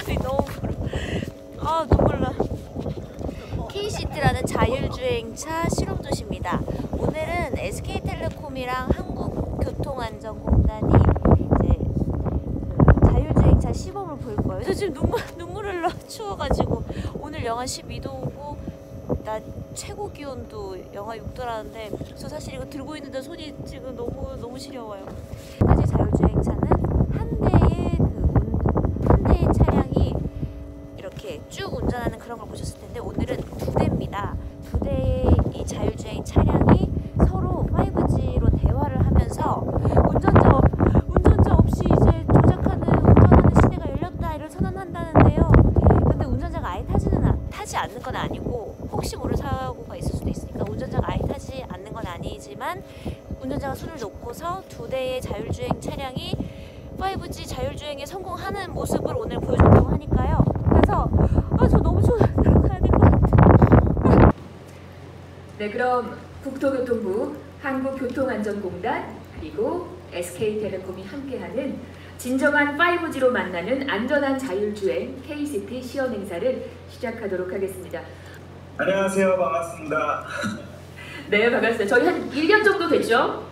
마음이 너무 아 눈물 나. K-시티라는 자율주행차 실험도시입니다. 오늘은 SK텔레콤이랑 한국교통안전공단이 이제 그 자율주행차 시범을 볼 거예요. 저 지금 눈물 흘러 추워가지고 오늘 영하 12도고 나 최고 기온도 영하 6도라는데 저 사실 이거 들고 있는데 손이 지금 너무 시려워요. 현재 자율주행차는 한 대의 차량이 이렇게 쭉 운전하는 그런 걸 보셨을 텐데 오늘은 두 대입니다. 두 대의 이 자율주행 차량이 서로 5G로 대화를 하면서 운전자 없이 이제 운전하는 시대가 열렸다 이를 선언한다는데요. 근데 운전자가 아예 타지 않는 건 아니고 혹시 모를 사고가 있을 수도 있으니까 운전자가 아예 타지 않는 건 아니지만 운전자가 손을 놓고서 두 대의 자율주행 차량이 5G 자율주행에 성공하는 모습을 오늘 보여준다고 하니까요. 그래서 저 너무 좋아. 들어가야 될 것 같아. 네, 그럼 국토교통부, 한국교통안전공단 그리고 SK텔레콤이 함께하는 진정한 5G로 만나는 안전한 자율주행 K-시티 시연 행사를 시작하도록 하겠습니다. 안녕하세요. 반갑습니다. 네, 반갑습니다. 저희 한 1년 정도 됐죠?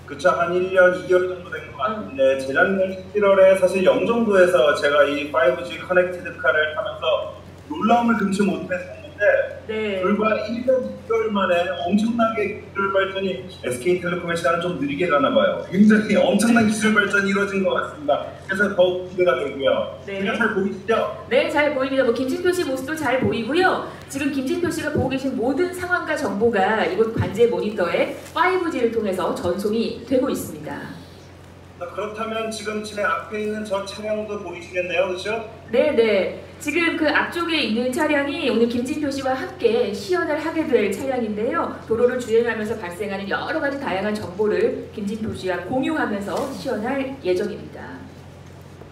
그쵸, 한 1년 2개월 정도 된 것 같은데 재작년 11월에 사실 영종도에서 제가 이 5G 커넥티드 카를 타면서 놀라움을 금치 못했었는데 네. 불과 1년 2개월 만에 엄청나게 기술 발전이 SK텔레콤의 시간은 좀 느리게 가나 봐요. 굉장히 엄청난 기술 발전이 이루어진 것 같습니다. 그래서 더욱 기대가 되고요. 네. 제가 잘 보이시죠? 네, 잘 보입니다. 김진표 씨 모습도 잘 보이고요. 지금 김진표 씨가 보고 계신 모든 상황과 정보가 이곳 관제 모니터에 5G를 통해서 전송이 되고 있습니다. 그렇다면 지금 제 앞에 있는 저 차량도 보이시겠네요, 그렇죠? 네네. 지금 그 앞쪽에 있는 차량이 오늘 김진표 씨와 함께 시연을 하게 될 차량인데요. 도로를 주행하면서 발생하는 여러 가지 다양한 정보를 김진표 씨와 공유하면서 시연할 예정입니다.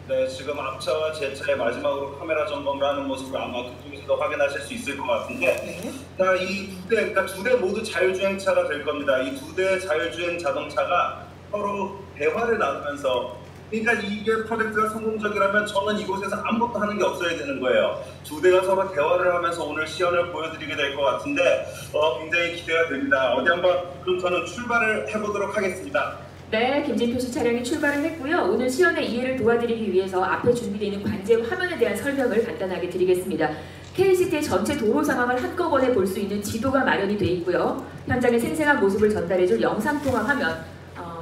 네, 지금 앞차와 제 차의 마지막으로 카메라 점검을 하는 모습을 아마 그쪽에서도 확인하실 수 있을 것 같은데, 이 그러니까 두 대 모두 자율주행차가 될 겁니다. 이 두 대의 자율주행 자동차가 서로 대화를 나누면서, 그러니까 이게 프로젝트가 성공적이라면 저는 이곳에서 아무것도 하는 게 없어야 되는 거예요. 두 대가 서로 대화를 하면서 오늘 시연을 보여드리게 될 것 같은데 굉장히 기대가 됩니다. 어디 한번 그럼 저는 출발을 해보도록 하겠습니다. 네, 김진표 씨 차량이 출발을 했고요. 오늘 시연의 이해를 도와드리기 위해서 앞에 준비되어 있는 관제 화면에 대한 설명을 간단하게 드리겠습니다. K-시티의 전체 도로 상황을 한꺼번에 볼 수 있는 지도가 마련이 되어 있고요. 현장의 생생한 모습을 전달해줄 영상통화 화면,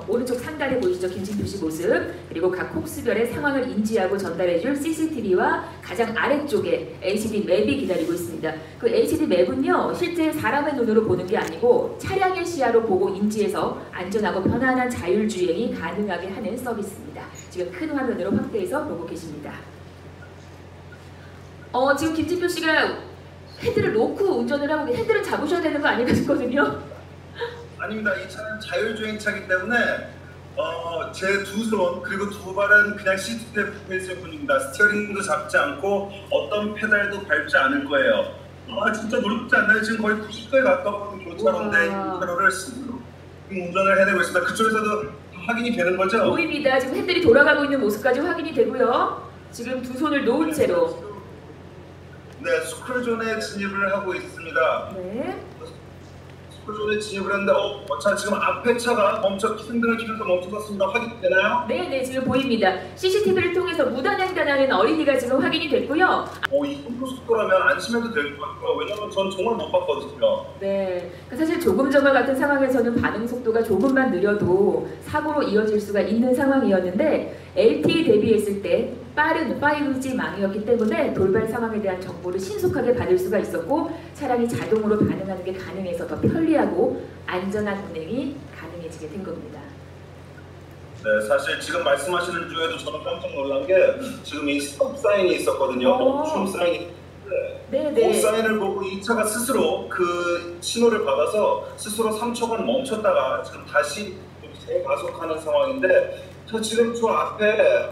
오른쪽 상단에 보이시죠? 김진표 씨 모습, 그리고 각 코스별의 상황을 인지하고 전달해줄 CCTV와 가장 아래쪽에 LCD 맵이 기다리고 있습니다. 그 LCD 맵은요, 실제 사람의 눈으로 보는 게 아니고 차량의 시야로 보고 인지해서 안전하고 편안한 자율주행이 가능하게 하는 서비스입니다. 지금 큰 화면으로 확대해서 보고 계십니다. 지금 김진표 씨가 핸들을 놓고 운전을 하고 핸들을 잡으셔야 되는 거 아니거든요? 아닙니다. 이 차는 자율주행차이기 때문에 제 두 손 그리고 두 발은 그냥 시트에 붙어있을 뿐입니다. 스티어링도 잡지 않고 어떤 페달도 밟지 않을 거예요. 진짜 놀랍지 않나요? 지금 거의 90도에 가까운 교차로인데 이 교차로를 스스로 운전을 해내고 있습니다. 그쪽에서도 확인이 되는 거죠? 보입니다. 지금 핸들이 돌아가고 있는 모습까지 확인이 되고요. 지금 두 손을 놓은 채로 네, 스쿨존에 진입을 하고 있습니다. 네. 스쿨존에 진입을 했는데 자, 지금 앞에 차가 신등을 켜면서 멈춰섰습니다. 확인되나요? 네, 지금 보입니다. CCTV를 통해서 무단횡단하는 어린이가 지금 확인이 됐고요. 이 정도 속도라면 안심해도 될 것 같아요. 왜냐면 전 정말 못 봤거든요. 네, 사실 조금 전과 같은 상황에서는 반응 속도가 조금만 느려도 사고로 이어질 수가 있는 상황이었는데 LTE 대비했을 때 빠른 5G 망이었기 때문에 돌발 상황에 대한 정보를 신속하게 받을 수가 있었고 차량이 자동으로 반응하는 게 가능해서 더 편리하고 안전한 운행이 가능해지게 된 겁니다. 네, 사실 지금 말씀하시는 중에도 저는 깜짝 놀란 게 지금 이 스톱 사인이 있었거든요. 멈춤 사인이. 네. 그 사인을 보고 이 차가 스스로 그 신호를 받아서 스스로 3초간 멈췄다가 지금 다시 재가속하는 상황인데 지금 저 앞에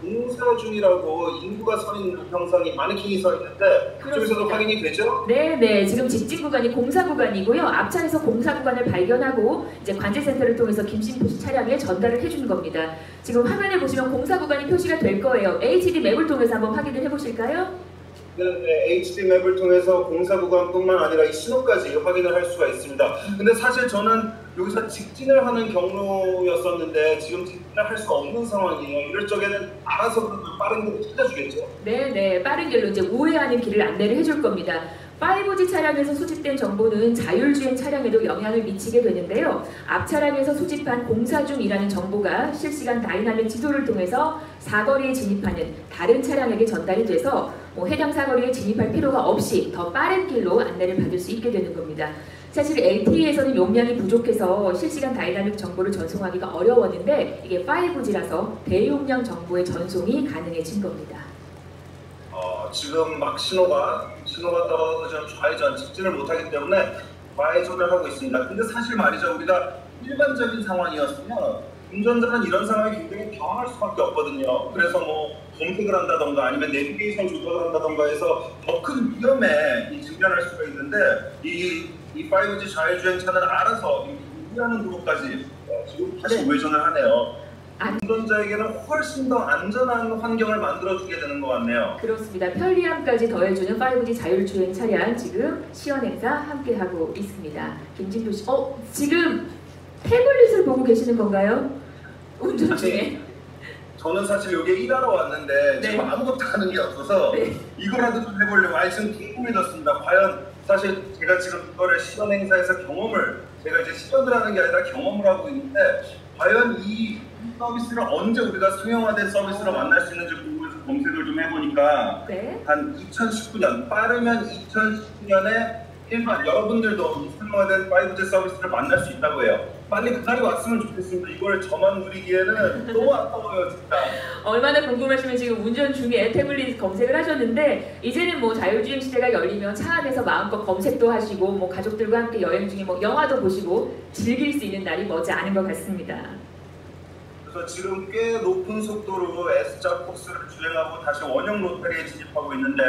공사 중이라고 인구가 서 있는 형상이 마네킹이 서 있는데 그쪽에서도 그렇습니다. 확인이 되죠? 네, 지금 직진 구간이 공사 구간이고요. 앞차에서 공사 구간을 발견하고 이제 관제센터를 통해서 김신포 씨 차량에 전달을 해주는 겁니다. 지금 화면에 보시면 공사 구간이 표시가 될 거예요. HD 맵을 통해서 한번 확인을 해보실까요? 네, HD 맵을 통해서 공사 구간뿐만 아니라 이 신호까지 확인을 할 수가 있습니다. 근데 사실 저는 여기서 직진을 하는 경로였었는데 지금 직진을 할 수가 없는 상황이에요. 이럴 적에는 알아서 빠른 길을 찾아주겠죠? 네, 빠른 길로 이제 우회하는 길을 안내를 해줄 겁니다. 5G 차량에서 수집된 정보는 자율주행 차량에도 영향을 미치게 되는데요. 앞 차량에서 수집한 공사 중이라는 정보가 실시간 다이나믹 지도를 통해서 사거리에 진입하는 다른 차량에게 전달이 돼서 해당 사거리에 진입할 필요가 없이 더 빠른 길로 안내를 받을 수 있게 되는 겁니다. 사실 LTE에서는 용량이 부족해서 실시간 다이나믹 정보를 전송하기가 어려웠는데 이게 5G라서 대용량 정보의 전송이 가능해진 겁니다. 지금 막 신호가 떠서 지금 좌회전 직진을 못하기 때문에 좌회전을 하고 있습니다. 근데 사실 말이죠, 우리가 일반적인 상황이었으면 운전자는 이런 상황이 굉장히 당황할 수밖에 없거든요. 그래서 뭐 검색을 한다던가 아니면 내비게이션 조절을 한다던가 해서 더 큰 위험에 직면할 수가 있는데 이 5G 자율주행차는 알아서 우회하는 도로까지 지금 다시 우회전을 하네요. 운전자에게는 훨씬 더 안전한 환경을 만들어주게 되는 것 같네요. 그렇습니다. 편리함까지 더해주는 5G 자율주행 차량 지금 시연 행사 함께하고 있습니다. 김진도 씨, 지금 태블릿을 보고 계시는 건가요? 운전 중에. 저는 사실 여기에 일하러 왔는데 네. 지금 아무것도 하는 게 없어서 네. 이거라도 좀 해보려고 지금 궁금해졌습니다. 과연 사실 제가 지금 이거를 시연 행사에서 제가 이제 시연을 하는 게 아니라 경험을 하고 있는데 과연 이 서비스를 언제 우리가 상용화된 서비스로 만날 수 있는지 궁금해서 검색을 좀 해보니까 네. 한 2019년 빠르면 2019년에 일반 여러분들도 상용화된 5G 서비스를 만날 수 있다고 해요. 빨리 그날이 왔으면 좋겠습니다. 이걸 저만 누리기에는 너무 아까워요, 진짜. 얼마나 궁금하시면 지금 운전 중에 태블릿 검색을 하셨는데 이제는 뭐 자율주행 시대가 열리면 차 안에서 마음껏 검색도 하시고 뭐 가족들과 함께 여행 중에 뭐 영화도 보시고 즐길 수 있는 날이 머지 않은 것 같습니다. 그래서 지금 꽤 높은 속도로 S자 코스를 주행하고 다시 원형 로터리에 진입하고 있는데,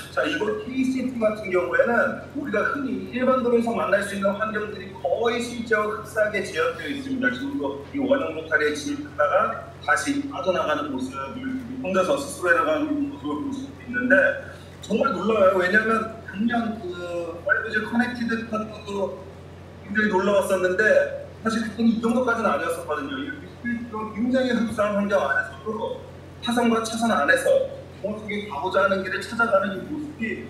자, 이거 KCT 같은 경우에는 우리가 흔히 일반 도로에서 만날 수 있는 환경들이 거의 실제와 흡사하게 재현되어 있습니다. 지금도 이 원형 로터리에 진입하다가 다시 빠져나가는 모습을 혼자서 스스로 해나가는 모습을 볼 수 있는데 정말 놀라워요. 왜냐하면 작년 그 5G 커넥티드 카드도 굉장히 놀라웠었는데 사실 그때는 이 정도까지는 아니었었거든요. 굉장히 흡사한 환경 안에서도 차선과 차선 안에서 정확하게 가고자 하는 길을 찾아가는 이 모습이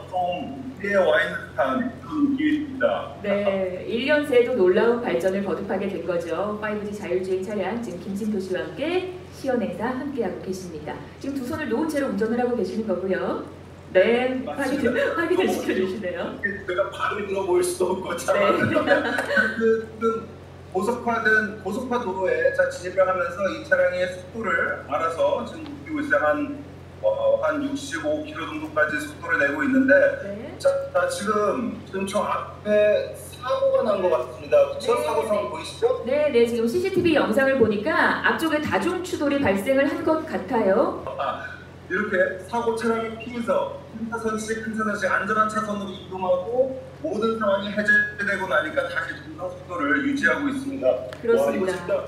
좀 우리에 와 있는 듯한 그런 느낌입니다. 네, 1년 새에도 놀라운 발전을 거듭하게 된 거죠. 5G 자율주행 차량 지금 김진도 씨와 함께 시연 행사 함께하고 계십니다. 지금 두 손을 놓은 채로 운전을 하고 계시는 거고요. 네, 확인을 시켜주시네요. 내가 발을 들어 보일 수도 없고 참. 고속화 도로에 진입을 하면서 이 차량의 속도를 알아서 지금 느끼고 있어요. 한 65km 정도까지 속도를 내고 있는데, 네. 자, 지금 저 앞에 사고가 난 것 같습니다. 그렇죠? 네. 사고 상황 보이시죠? 네, 지금 CCTV 영상을 보니까 앞쪽에 다중 추돌이 발생을 한 것 같아요. 이렇게 사고 차량을 피해서 큰 차선씩 안전한 차선으로 이동하고 모든 상황이 해제되고 나니까 다시 정상 속도를 유지하고 있습니다. 그렇습니다. 와, 이거 진짜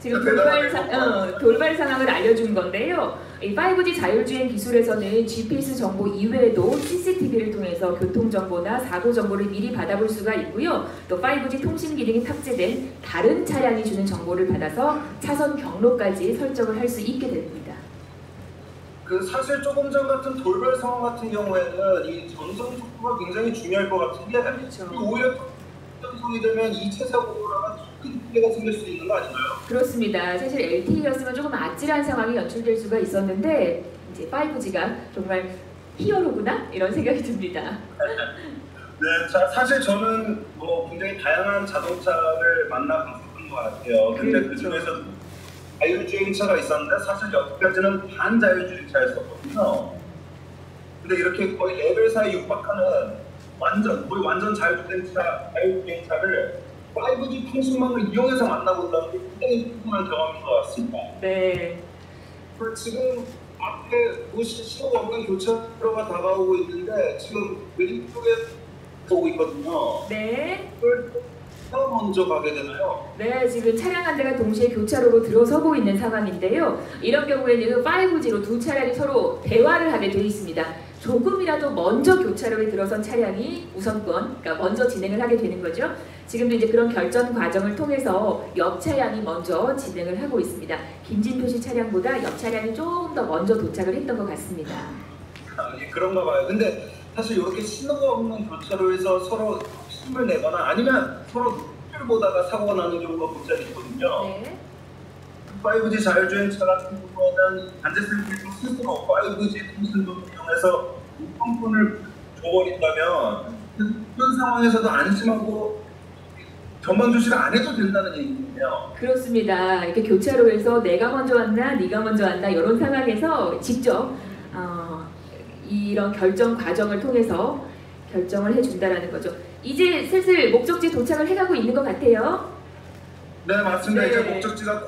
지금 대단하네요. 돌발 상황을 알려준 건데요. 이 5G 자율주행 기술에서는 GPS 정보 이외에도 CCTV를 통해서 교통 정보나 사고 정보를 미리 받아볼 수가 있고요. 또 5G 통신 기능이 탑재된 다른 차량이 주는 정보를 받아서 차선 경로까지 설정을 할 수 있게 됩니다. 사실 조금 전 같은 돌발 상황 같은 경우에는 이 전송 속도가 굉장히 중요할 것 같은 게, 그렇죠. 오히려 전송이 되면 이체 사고가 큰 피해가 생길 수 있는 거 아닌가요? 그렇습니다. 사실 LTE였으면 조금 아찔한 상황이 연출될 수가 있었는데 이제 5G가 정말 히어로구나 이런 생각이 듭니다. 네, 사실 저는 굉장히 다양한 자동차를 만나봤었던 것 같아요. 근데 그렇죠. 그 중에서 자율주행차가 있었는데 사실 여기까지는 반자율주행차였었거든요. 근데 이렇게 거의 레벨 4에 육박하는 거의 완전 자율주행차를 5G 통신망을 이용해서 만나본다는 게 굉장히 궁금한 경험인 것 같습니다. 네. 지금 앞에 보시 신호가 없는 교차로가 다가오고 있는데 지금 왼쪽에 오고 있거든요. 네. 그걸 먼저 가게 되나요? 네, 지금 차량 한 대가 동시에 교차로로 들어서고 있는 상황인데요. 이런 경우에는 5G로 두 차량이 서로 대화를 하게 돼 있습니다. 조금이라도 먼저 교차로에 들어선 차량이 우선권, 그러니까 먼저 진행을 하게 되는 거죠. 지금도 이제 그런 결전 과정을 통해서 옆 차량이 먼저 진행을 하고 있습니다. 김진표 씨 차량보다 옆 차량이 조금 더 먼저 도착을 했던 것 같습니다. 예, 그런가 봐요. 근데 사실 이렇게 신호가 없는 교차로에서 서로 힘을 내거나 아니면 서로 눈을 보다가 사고가 나는 경우가 굉장히 있거든요. 네. 5G 자율주행차 같은 경우에는 관제센터에서 스스로 5G 통신도를 이용해서 우선권을 줘버린다면 그런 상황에서도 안심하고 전방 주시를 안 해도 된다는 얘기예요. 그렇습니다. 이렇게 교차로에서 내가 먼저 왔나, 네가 먼저 왔나 이런 상황에서 직접 이런 결정 과정을 통해서 결정을 해준다라는 거죠. 이제 슬슬 목적지 도착을 해가고 있는 것 같아요. 네, 맞습니다. 네. 이제 목적지가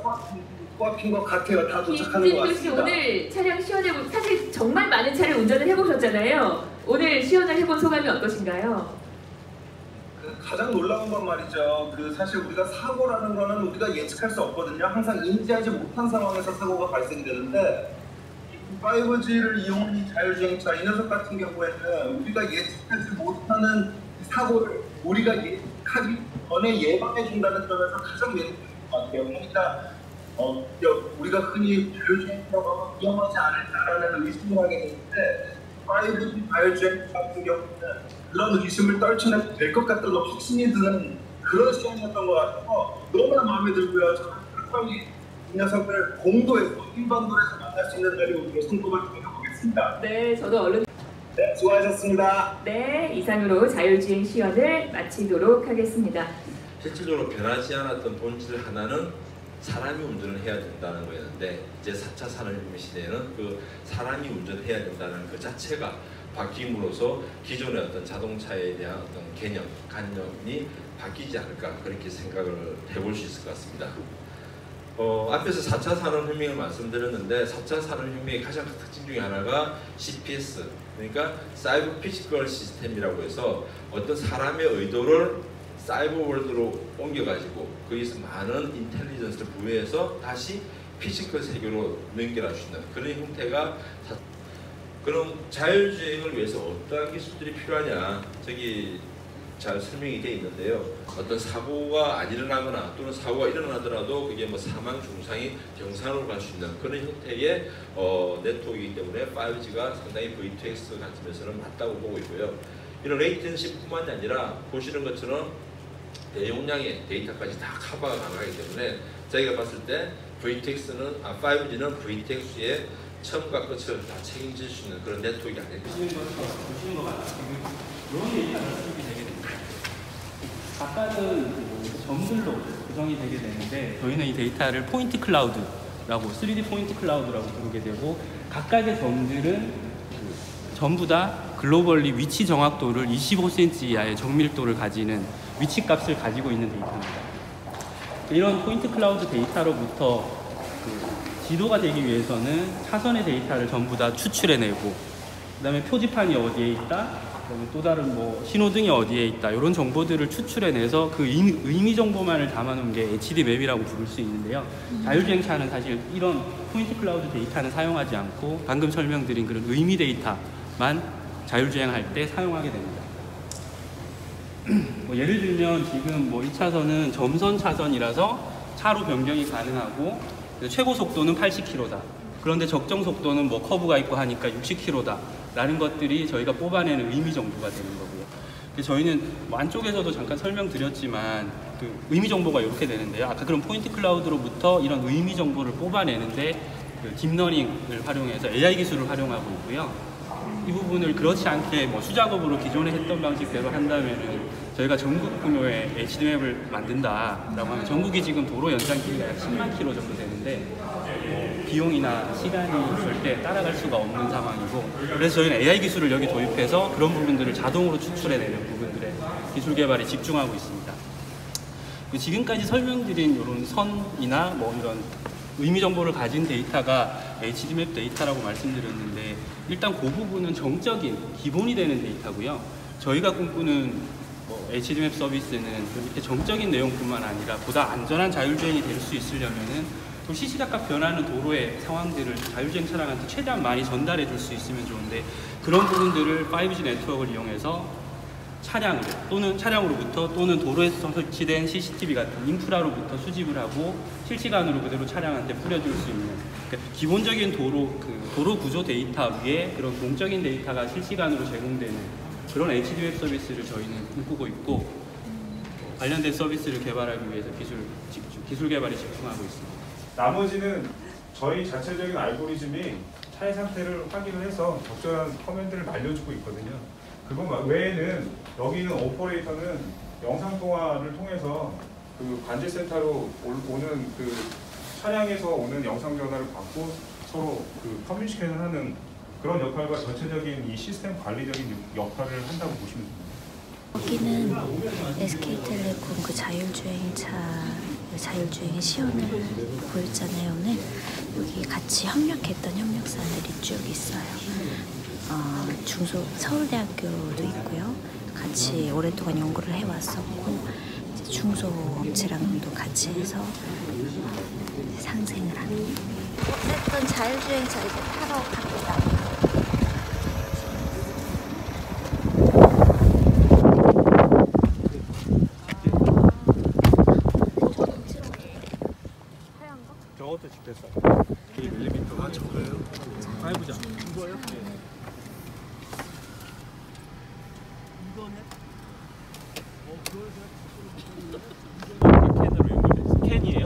코앞인 것 같아요. 다 도착하는 것 김진표 씨 같습니다. 오늘 차량 시연해보 사실 정말 많은 차를 운전을 해보셨잖아요. 오늘 시연을 해본 소감이 어떠신가요? 가장 놀라운 건 말이죠. 사실 우리가 사고라는 거는 우리가 예측할 수 없거든요. 항상 인지하지 못한 상황에서 사고가 발생이 되는데 5G를 이용한 이 자율주행차 이 녀석 같은 경우에는 우리가 예측하지 못하는 사고를 우리가 예측하기 전에 예방해 준다는 점에서 가장 매력적인 것 같아요. 그러니까 우리가 흔히 자율주행차라고 하면 위험하지 않을까라는 의심을 하게 되는데 5G 자율주행차 같은 경우는 그런 의심을 떨쳐내도 될 것 같다는 확신이 드는 그런 시간이었던 것 같아서 너무나 마음에 들고요. 저는 빨리 이 녀석을 공도에서 일반도에서 만날 수 있는 날이 오기로 손꼽아 보겠습니다. 네, 저도 얼른. 네, 수고하셨습니다. 네, 이상으로 자율주행 시연을 마치도록 하겠습니다. 실질적으로 변하지 않았던 본질 하나는 사람이 운전을 해야 된다는 거였는데 이제 4차 산업혁명 시대에는 그 사람이 운전해야 된다는 그 자체가 바뀜으로써 기존의 어떤 자동차에 대한 어떤 개념, 관념이 바뀌지 않을까 그렇게 생각을 해볼 수 있을 것 같습니다. 앞에서 4차 산업혁명을 말씀드렸는데 4차 산업혁명의 가장 큰 특징 중에 하나가 CPS, 그러니까 사이버 피지컬 시스템이라고 해서 어떤 사람의 의도를 사이버 월드로 옮겨가지고 거기서 많은 인텔리전스를 부여해서 다시 피지컬 세계로 연결할 수 있는 그런 형태가. 그럼 자율주행을 위해서 어떠한 기술들이 필요하냐, 저기 잘 설명이 되어 있는데요. 어떤 사고가 안 일어나거나 또는 사고가 일어나더라도 그게 뭐 사망 중상이 경상으로 갈 수 있는 그런 형태의 네트워크이기 때문에 5G가 상당히 V2X 같은 면에서는 맞다고 보고 있고요. 이런 레이텐시뿐만이 아니라 보시는 것처럼 대용량의 데이터까지 다 커버가 가능하기 때문에 저희가 봤을 때 5G는 V2X의 처음과 끝을 다 책임질 수 있는 그런 네트워크가 아닐까. 보시는 것 같아요. 이런 데이터가 수집이 되게 됩니다. 각각은 점들로 구성이 되게 되는데 저희는 이 데이터를 포인트 클라우드라고 3D 포인트 클라우드라고 부르게 되고 각각의 점들은 전부 다 글로벌리 위치 정확도를 25cm 이하의 정밀도를 가지는 위치 값을 가지고 있는 데이터입니다. 이런 포인트 클라우드 데이터로부터 지도가 되기 위해서는 차선의 데이터를 전부 다 추출해내고 그 다음에 표지판이 어디에 있다, 그다음에 또 다른 뭐 신호등이 어디에 있다 이런 정보들을 추출해내서 그 의미 정보만을 담아놓은 게 HD맵이라고 부를 수 있는데요. 자율주행차는 사실 이런 포인트 클라우드 데이터는 사용하지 않고 방금 설명드린 그런 의미 데이터만 자율주행할 때 사용하게 됩니다. 뭐 예를 들면 지금 뭐 1차선은 점선 차선이라서 차로 변경이 가능하고 최고 속도는 80km다. 그런데 적정 속도는 뭐 커브가 있고 하니까 60km다. 라는 것들이 저희가 뽑아내는 의미 정보가 되는 거고요. 저희는 뭐 안쪽에서도 잠깐 설명드렸지만 그 의미 정보가 이렇게 되는데요. 아까 그런 포인트 클라우드로부터 이런 의미 정보를 뽑아내는데 그 딥러닝을 활용해서 AI 기술을 활용하고 있고요. 이 부분을 그렇지 않게 뭐 수작업으로 기존에 했던 방식대로 한다면은 저희가 전국 규모의 HD맵을 만든다라고 하면 전국이 지금 도로 연장 길이가 약 10만 킬로 정도 되는데 비용이나 시간이 절대 따라갈 수가 없는 상황이고, 그래서 저희는 AI 기술을 여기 도입해서 그런 부분들을 자동으로 추출해내는 부분들의 기술 개발에 집중하고 있습니다. 지금까지 설명드린 이런 선이나 뭐 이런 의미 정보를 가진 데이터가 HDMap 데이터라고 말씀드렸는데 일단 그 부분은 정적인 기본이 되는 데이터고요. 저희가 꿈꾸는 HDMap 서비스는 이렇게 정적인 내용뿐만 아니라 보다 안전한 자율주행이 될 수 있으려면은 또 시시각각 변하는 도로의 상황들을 자율주행 차량한테 최대한 많이 전달해 줄 수 있으면 좋은데 그런 부분들을 5G 네트워크를 이용해서 차량으로부터 또는 도로에서 설치된 CCTV 같은 인프라로부터 수집을 하고 실시간으로 그대로 차량한테 뿌려줄 수 있는 그러니까 기본적인 도로 구조 데이터 위에 그런 공적인 데이터가 실시간으로 제공되는 그런 HDMap 서비스를 저희는 꿈꾸고 있고 관련된 서비스를 개발하기 위해서 기술 개발에 집중하고 있습니다. 나머지는 저희 자체적인 알고리즘이 차의 상태를 확인을 해서 적절한 커맨드를 날려주고 있거든요. 그거 외에는 여기는 오퍼레이터는 영상 통화를 통해서 그 관제센터로 오는 그 차량에서 오는 영상 전화를 받고 서로 그 커뮤니케이션을 하는 그런 역할과 전체적인 이 시스템 관리적인 역할을 한다고 보시면 됩니다. 여기는 SK텔레콤 그 자율주행 시연을 보였잖아요. 오늘 여기 같이 협력했던 협력사들이 쭉 있어요. 서울대학교도 있고요. 같이 오랫동안 연구를 해왔었고 이제 중소업체랑도 같이 해서 상생을 하는. 어쨌든 자율주행차 이제 타러 갑니다. 저것도 집했어. 이 밀리미터가 적어요. 5죠. 이거요? 이거는? 스캔으로 연결돼. 스캔이에요?